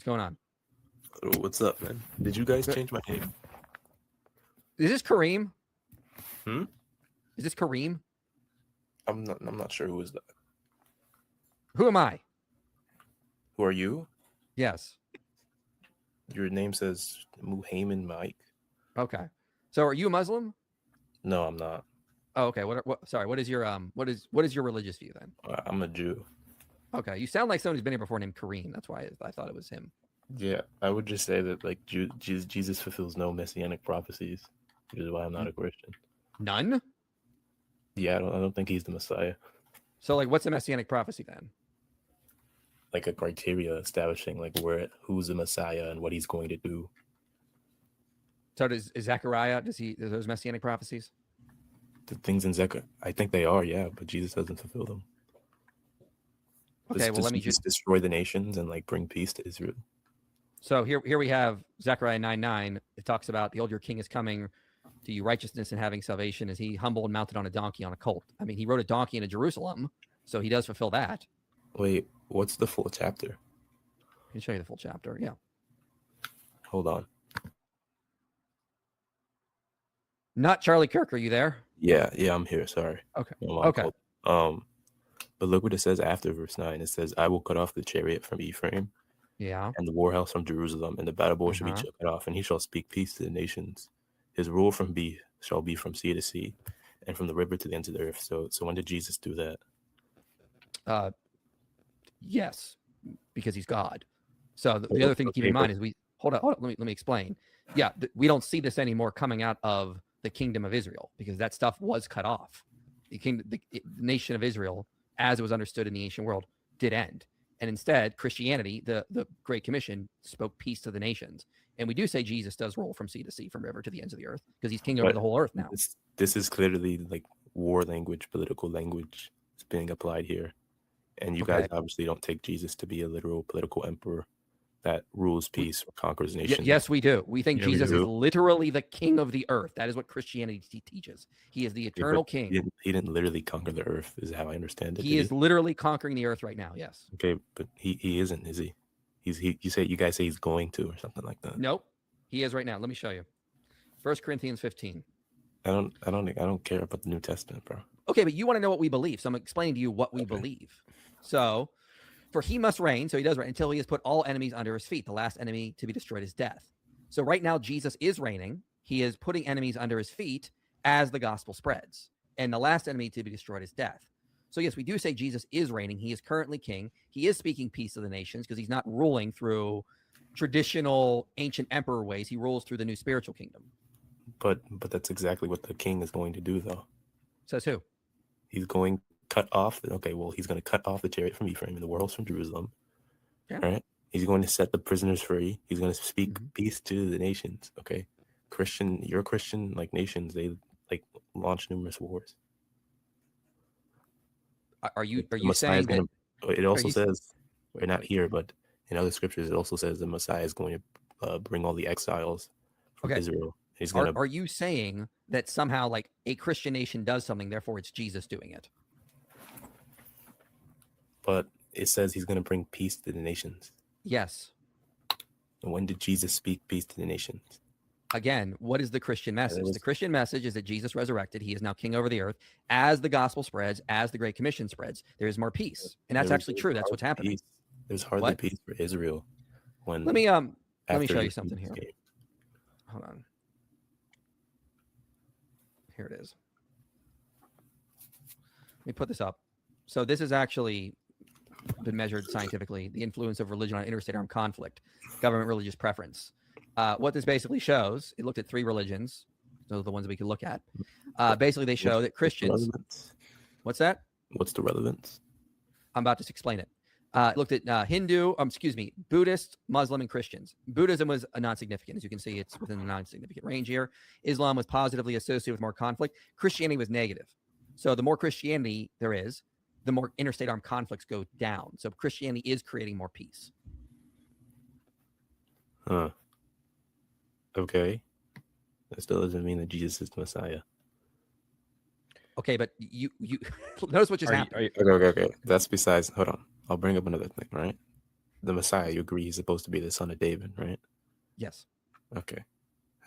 What's going on? Oh, what's up, man? Did you guys Good. change my name? Is this Kareem? Hmm? Is this Kareem? I'm not sure who is that. Who am I? Who are you? Yes. Your name says Muhammad Mike. Okay. So are you a Muslim? No, I'm not. Oh, okay. Sorry. What is your your religious view then? I'm a Jew. Okay. You sound like someone who's been here before named Kareem. That's why I thought it was him. Yeah, I would just say that like Jesus fulfills no messianic prophecies, which is why I'm not a Christian. None? Yeah, I don't think he's the Messiah. So like what's a messianic prophecy then? Like a criteria establishing like who's the Messiah and what he's going to do. So is Zechariah, does those messianic prophecies? The things in Zechariah, I think they are, yeah, but Jesus doesn't fulfill them. Okay, well let me just destroy the nations and like bring peace to Israel. So here we have Zechariah 9:9. It talks about, behold, your king is coming to you, righteousness and having salvation, as he humble and mounted on a donkey on a colt. I mean, he rode a donkey into Jerusalem, so he does fulfill that. Wait, what's the full chapter? I can show you the full chapter. Yeah. Hold on. Not Charlie Kirk. Are you there? Yeah, I'm here. Sorry. Okay. Okay. But look what it says after verse 9. It says, I will cut off the chariot from Ephraim, Yeah. and the war house from Jerusalem, and the battle bow shall be cut off, and he shall speak peace to the nations. His rule shall be from sea to sea, and from the river to the ends of the earth. So when did Jesus do that? Yes, because he's God. So the other thing to keep in mind is hold on, let me explain. Yeah, we don't see this anymore coming out of the kingdom of Israel, because that stuff was cut off. The nation of Israel, as it was understood in the ancient world, did end. And instead, Christianity, the Great Commission, spoke peace to the nations. And we do say Jesus does rule from sea to sea, from river to the ends of the earth, because he's king over the whole earth now. This is clearly like war language, political language is being applied here. And you guys obviously don't take Jesus to be a literal political emperor that rules peace or conquers nations. Yes, we do. We think Jesus is literally the king of the earth. That is what Christianity teaches. He is the eternal king. He didn't literally conquer the earth, is how I understand it. He is literally conquering the earth right now, yes. Okay, but he isn't, is he? You guys say he's going to or something like that. Nope. He is right now. Let me show you. 1 Corinthians 15. I don't care about the New Testament, bro. Okay, but you want to know what we believe. So I'm explaining to you what we believe. So, for he must reign, so he does reign, until he has put all enemies under his feet. The last enemy to be destroyed is death. So right now, Jesus is reigning. He is putting enemies under his feet as the gospel spreads. And the last enemy to be destroyed is death. So yes, we do say Jesus is reigning. He is currently king. He is speaking peace to the nations, because he's not ruling through traditional ancient emperor ways. He rules through the new spiritual kingdom. But that's exactly what the king is going to do, though. Says who? He's going to cut off. He's going to cut off the chariot from Ephraim and the war house from Jerusalem. Yeah. Right? He's going to set the prisoners free. He's going to speak peace to the nations. Okay, your Christian like nations, they like launch numerous wars. Are you saying that? It also says, we're not here, but in other scriptures, it also says the Messiah is going to bring all the exiles from Israel. Are you saying that somehow like a Christian nation does something, therefore it's Jesus doing it? But it says he's going to bring peace to the nations. Yes. And when did Jesus speak peace to the nations? Again, what is the Christian message? The Christian message is that Jesus resurrected. He is now king over the earth. As the gospel spreads, as the Great Commission spreads, there is more peace. And that's actually true. That's what's happening. There's hardly peace for Israel. Let me show you something here. Hold on. Here it is. Let me put this up. So this has actually been measured scientifically, the influence of religion on interstate armed conflict, government religious preference. What this basically shows, it looked at 3 religions. Those are the ones we could look at. Basically, they show that Christians... What's that? What's the relevance? I'm about to explain it. It looked at Buddhist, Muslim, and Christians. Buddhism was non-significant. As you can see, it's within the non-significant range here. Islam was positively associated with more conflict. Christianity was negative. So the more Christianity there is, the more interstate armed conflicts go down. So Christianity is creating more peace. Huh. Okay. That still doesn't mean that Jesus is the Messiah. Okay, but you notice what just happened. Okay. That's besides. Hold on. I'll bring up another thing, right? the Messiah, you agree he's supposed to be the son of David, right? Yes. Okay.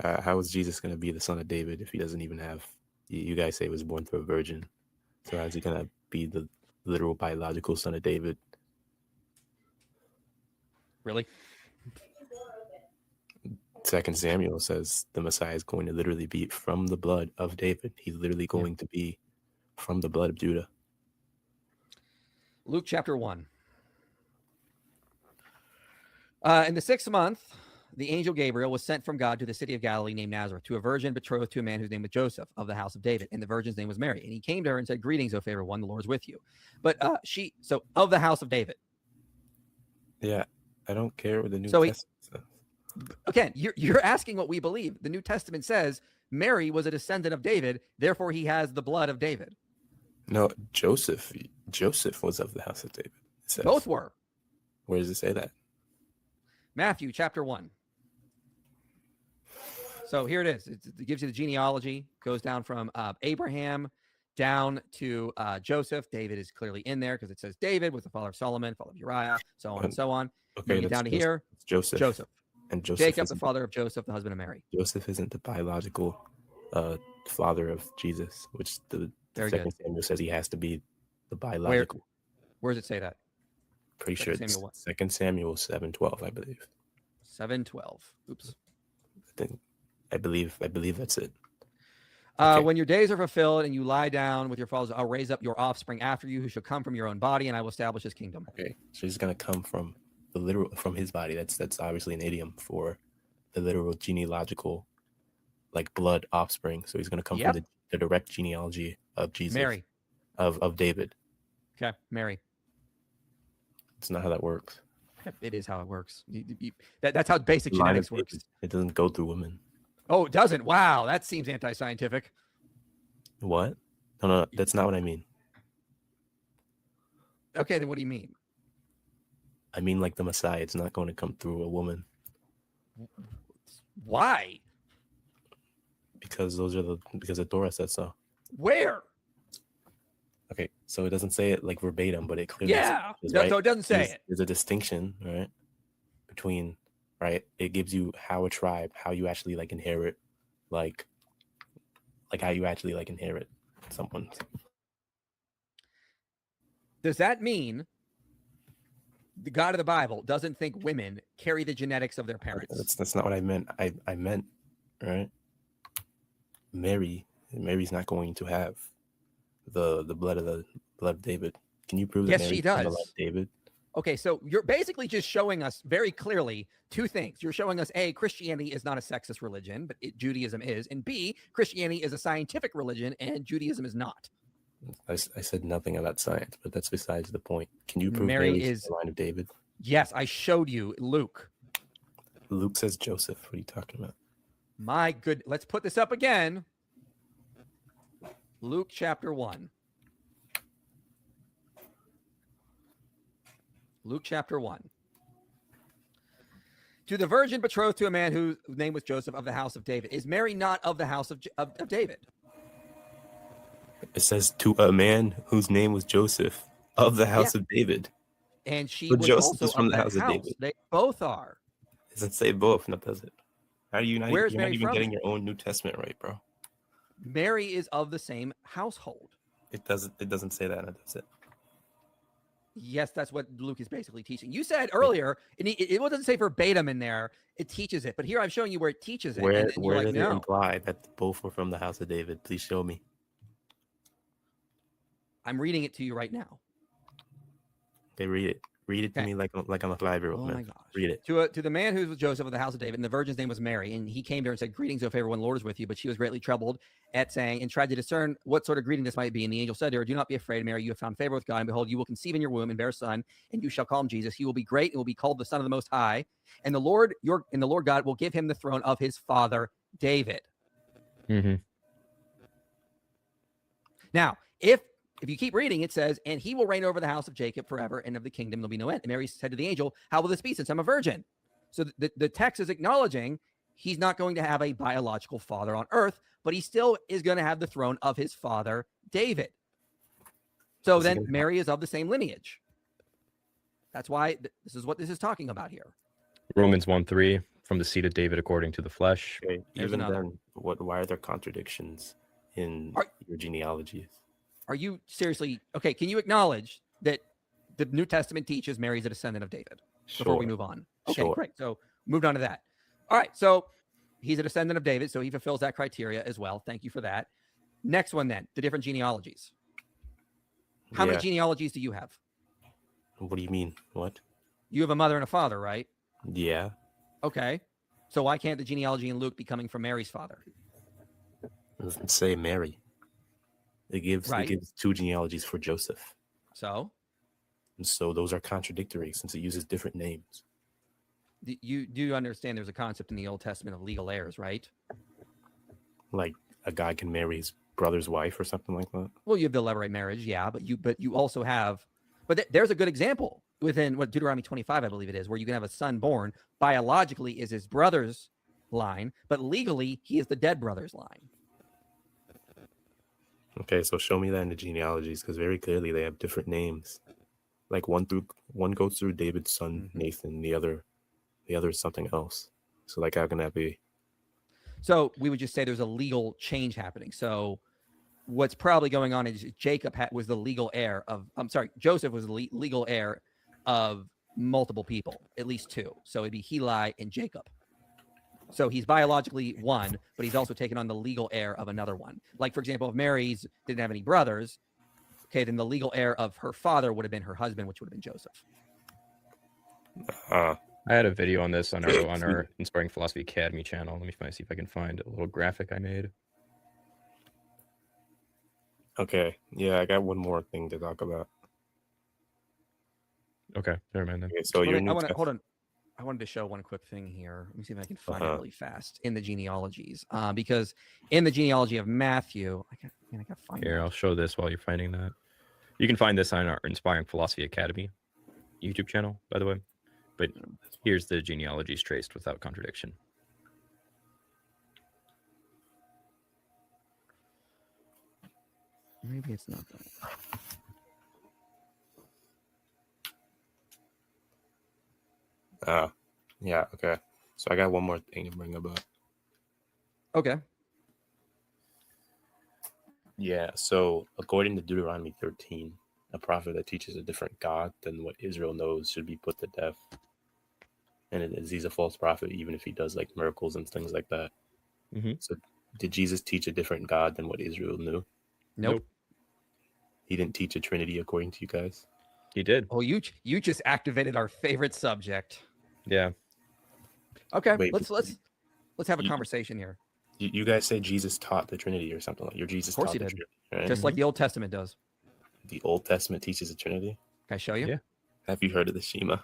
How is Jesus going to be the son of David if he doesn't even have? You guys say he was born through a virgin, so how's he going to be the literal biological son of David? Really? 2 Samuel says the Messiah is going to literally be from the blood of David. He's literally going to be from the blood of Judah. Luke chapter 1. In the 6th month, the angel Gabriel was sent from God to the city of Galilee named Nazareth, to a virgin betrothed to a man whose name was Joseph, of the house of David, and the virgin's name was Mary. And he came to her and said, "Greetings, O favored one, the Lord is with you." But so of the house of David. Yeah, I don't care what the New Testament says. Again, you're asking what we believe. The New Testament says Mary was a descendant of David, therefore he has the blood of David. No, Joseph was of the house of David. It says. Both were. Where does it say that? Matthew chapter 1. So here it is. It gives you the genealogy, goes down from Abraham down to Joseph. David is clearly in there because it says David was the father of Solomon, father of Uriah, so on and so on. Okay, get down to here. It's Joseph. And Joseph Jacob, the father of Joseph, the husband of Mary. Joseph isn't the biological father of Jesus, which the Second Samuel says he has to be the biological. Where does it say that? Pretty sure it's 2 Samuel 7:12, I believe. 7:12. Oops. I believe that's it. When your days are fulfilled and you lie down with your fathers, I'll raise up your offspring after you, who shall come from your own body, and I will establish his kingdom. Okay, so he's gonna come from the literal, from his body. That's obviously an idiom for the literal genealogical, like blood offspring. So he's gonna come from the direct genealogy of Jesus, Mary, of David. Okay, Mary. It's not how that works. It is how it works. That's how basic genetics works. It doesn't go through women. Oh, it doesn't? Wow, that seems anti-scientific. What? No, that's not what I mean. Okay, then what do you mean? I mean, like the Messiah, it's not going to come through a woman. Why? Because the Torah says so. Where? Okay, so it doesn't say it like verbatim, but it clearly says, right? So it doesn't say it. There's a distinction, right, between, right? It gives you how you actually like inherit, like how you actually like inherit someone. Does that mean the God of the Bible doesn't think women carry the genetics of their parents? That's not what I meant. I meant, right? Mary's not going to have the blood of David. Can you prove that? Yes, she does. Like David. Okay, so you're basically just showing us very clearly two things. You're showing us A, Christianity is not a sexist religion, but Judaism is, and B, Christianity is a scientific religion and Judaism is not. I said nothing about science, but that's besides the point. Can you prove Mary Mary's is the line of David? Yes, I showed you Luke. Luke says Joseph. What are you talking about? My good, let's put this up again. Luke chapter 1. Luke chapter 1. To the virgin betrothed to a man whose name was Joseph, of the house of David. Is Mary not of the house of David? It says to a man whose name was Joseph, of the house of David. And she but was Joseph also is from the house of David. They both are. It doesn't say both, no, does it? How do you not? Where's you're Mary not even from? getting your own New Testament right, bro. Mary is of the same household. It doesn't say that, does it? Yes, that's what Luke is basically teaching. You said earlier, and it doesn't say verbatim in there. It teaches it, but here I'm showing you where it teaches it. Where does it imply that both were from the house of David? Please show me. I'm reading it to you right now. Okay, read it. Read it to me like I'm a 5-year-old. Oh man. my gosh! Read it. To the man who was Joseph of the house of David, and the virgin's name was Mary, and he came to her and said, "Greetings, O favored one, the Lord is with you." But she was greatly troubled at saying, and tried to discern what sort of greeting this might be. And the angel said to her, "Do not be afraid, Mary. You have found favor with God, and behold, you will conceive in your womb and bear a son, and you shall call him Jesus. He will be great and will be called the Son of the Most High. And the Lord God will give him the throne of his father David." Mm-hmm. Now, if you keep reading, it says, "And he will reign over the house of Jacob forever, and of the kingdom there'll be no end." And Mary said to the angel, "How will this be, since I'm a virgin?" So the text is acknowledging he's not going to have a biological father on earth, but he still is going to have the throne of his father David. So then Mary is of the same lineage. That's why this is what this is talking about here. Romans 1:3, from the seed of David according to the flesh. Okay, There's even another. then, why are there contradictions in your genealogies? Are you seriously okay? Can you acknowledge that the New Testament teaches Mary's a descendant of David? Before we move on. Okay, great. So moved on to that. All right. So he's a descendant of David, so he fulfills that criteria as well. Thank you for that. Next one then, the different genealogies. How many genealogies do you have? What do you mean? What? You have a mother and a father, right? Yeah. Okay. So why can't the genealogy in Luke be coming from Mary's father? It doesn't say Mary. It gives two genealogies for Joseph. So? And so those are contradictory since it uses different names. You do understand there's a concept in the Old Testament of legal heirs, right? Like a guy can marry his brother's wife or something like that? Well, you have the levirate marriage, yeah, but you also have, there's a good example within what Deuteronomy 25, I believe it is, where you can have a son born biologically is his brother's line, but legally he is the dead brother's line. Okay, so show me that in the genealogies because very clearly they have different names. Like one goes through David's son Nathan, the other is something else. So like how can that be? So we would just say there's a legal change happening. So what's probably going on is Joseph was the legal heir of multiple people, at least two. So it'd be Heli and Jacob. So he's biologically one, but he's also taken on the legal heir of another one. Like, for example, if Mary's didn't have any brothers, okay, then the legal heir of her father would have been her husband, which would have been Joseph. I had a video on this on our Inspiring Philosophy Academy channel. Let me see if I can find a little graphic I made. Okay, yeah, I got one more thing to talk about. Okay, never mind then. Okay, so hold on. I wanted to show one quick thing here. Let me see if I can find it really fast in the genealogies. Because in the genealogy of Matthew, I gotta find Here, it. I'll show this while you're finding that. You can find this on our Inspiring Philosophy Academy YouTube channel, by the way. But here's the genealogies traced without contradiction. Maybe it's not that. Yeah, okay. So I got one more thing to bring up. Okay. Yeah, so according to Deuteronomy 13, a prophet that teaches a different God than what Israel knows should be put to death. And he's a false prophet, even if he does like miracles and things like that. So did Jesus teach a different God than what Israel knew? Nope. He didn't teach a Trinity according to you guys? He did. Oh, you just activated our favorite subject. Yeah. Okay, wait, let's have a conversation here. You guys say Jesus taught the Trinity or something like your Jesus. Of course he did. Trinity, right? Just like the Old Testament does. The Old Testament teaches the Trinity. Can I show you? Yeah. Have you heard of the Shema?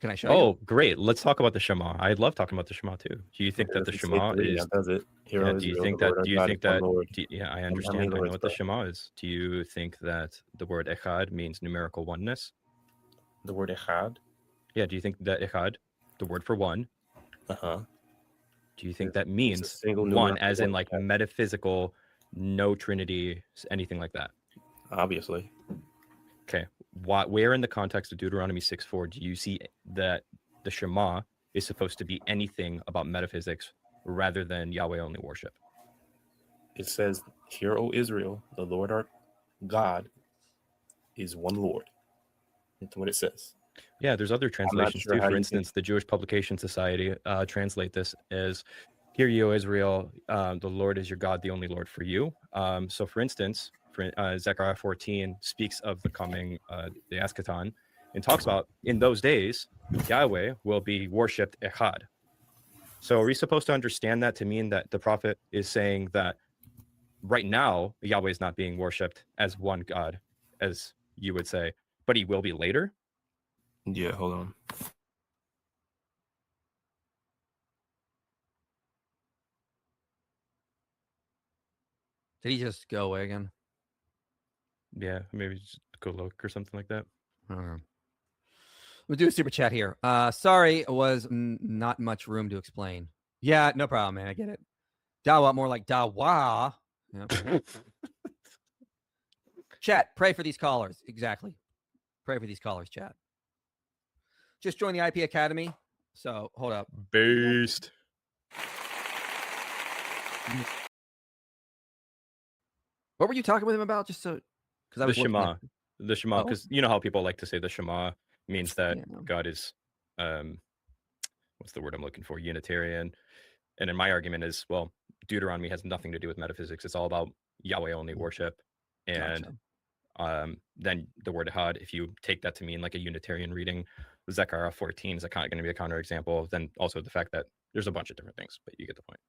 Can I show you? Oh, great. Let's talk about the Shema. I love talking about the Shema too. Do you think that the Shema is? Does it? Yeah, do you think that? Yeah, I understand. I know what the Shema is. Do you think that the word echad means numerical oneness? The word echad? Yeah. Do you think that echad, the word for one? Do you think that means one, as in like metaphysical, no Trinity, anything like that? Obviously. Okay. Where in the context of Deuteronomy 6:4 do you see that the Shema is supposed to be anything about metaphysics rather than Yahweh only worship? It says, "Hear, O Israel, the Lord our God is one Lord." That's what it says. Yeah, there's other translations too. For instance, the Jewish Publication Society translate this as, "Hear ye, O Israel, the Lord is your God, the only Lord for you." So, for instance, Zechariah 14 speaks of the coming, the eschaton, and talks about in those days, Yahweh will be worshipped echad. So, are we supposed to understand that to mean that the prophet is saying that right now Yahweh is not being worshipped as one God, as you would say, but he will be later? Yeah, hold on. Did he just go away again? Yeah, maybe just go look or something like that. We'll do a super chat here. Sorry, it was not much room to explain. Yeah, no problem, man. I get it. Dawa, more like dawa. Yep. Chat, pray for these callers. Exactly. Pray for these callers, chat. just joined the IP Academy. So hold up. Based. What were you talking with him about? Just so, because I was the Shema, because you know how people like to say the Shema means that God is, what's the word I'm looking for? Unitarian. And then my argument is, well, Deuteronomy has nothing to do with metaphysics. It's all about Yahweh only worship. And then the word Had, if you take that to mean like a Unitarian reading, Zechariah 14 is going to be a counterexample. Then also the fact that there's a bunch of different things, but you get the point.